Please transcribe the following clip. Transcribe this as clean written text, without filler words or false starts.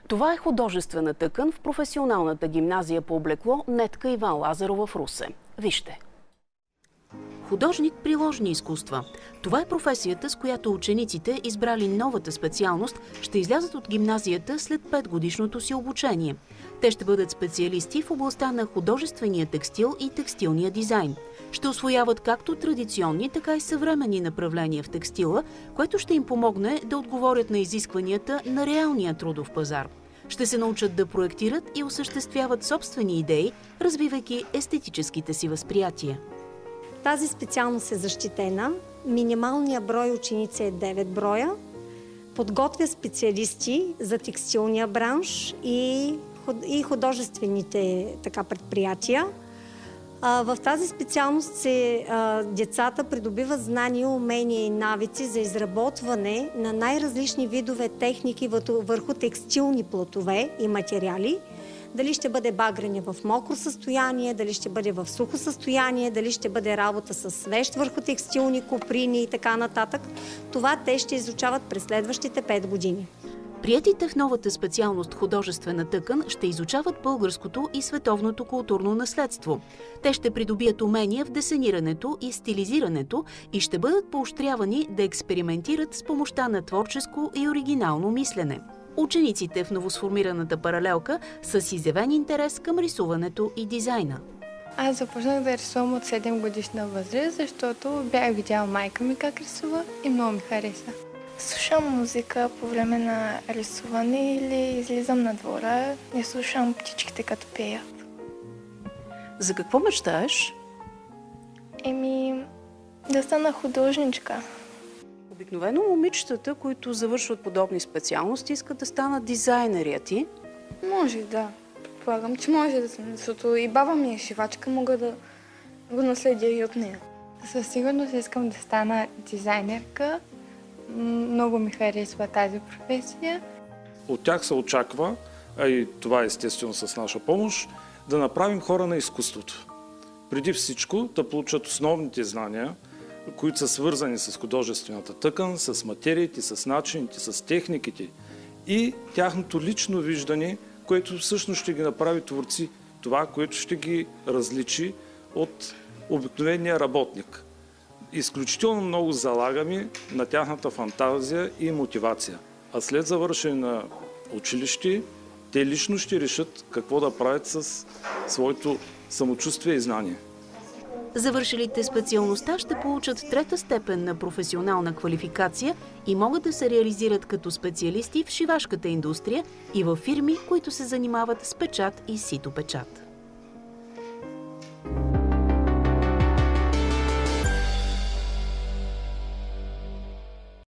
Това е художествена тъкан в професионалната гимназия по облекло Нетка Иван Лазарова в Русе. Вижте! Художник приложни изкуства. Това е професията, с която учениците, избрали новата специалност, ще излязат от гимназията след 5-годишното си обучение. Те ще бъдат специалисти в областта на художествения текстил и текстилния дизайн. Ще усвояват както традиционни, така и съвременни направления в текстила, което ще им помогне да отговорят на изискванията на реалния трудов пазар. Ще се научат да проектират и осъществяват собствени идеи, развивайки естетическите си възприятия. Тази специалност е защитена. Минималният брой ученици е 9 броя. Подготвя специалисти за текстилния бранш и художествените предприятия. В тази специалност децата придобиват знания, умения и навици за изработване на най-различни видове техники върху текстилни платове и материали. Дали ще бъде багрене в мокро състояние, дали ще бъде в сухо състояние, дали ще бъде работа с свещ върху текстилни коприни и така нататък. Това те ще изучават през следващите 5 години. Приетите в новата специалност художествена тъкан ще изучават българското и световното културно наследство. Те ще придобият умения в десенирането и стилизирането и ще бъдат поощрявани да експериментират с помощта на творческо и оригинално мислене. Учениците в новосформираната паралелка са с изявен интерес към рисуването и дизайна. Аз започнах да рисувам от 7 годишна възраст, защото бях видяла майка ми как рисува и много ми хареса. Слушам музика по време на рисуване или излизам на двора и слушам птичките като пеят. За какво мечтаеш? Да стана художничка. Обикновено момичетата, които завършват подобни специалности, искат да станат дизайнери, а ти? Може да. Предполагам, че може да съм, защото и баба ми е шивачка, мога да го наследя и от нея. Със сигурност искам да стана дизайнерка. Много ми харесва тази професия. От тях се очаква, а и това е естествено с наша помощ, да направим хора на изкуството. Преди всичко да получат основните знания, които са свързани с художествената тъкан, с материите, с начините, с техниките и тяхното лично виждане, което всъщност ще ги направи творци, това, което ще ги различи от обикновения работник. Изключително много залагаме на тяхната фантазия и мотивация. А след завършение на училище, те лично ще решат какво да правят с своето самочувствие и знание. Завършилите специалността ще получат 3-та степен на професионална квалификация и могат да се реализират като специалисти в шивашката индустрия и във фирми, които се занимават с печат и ситопечат.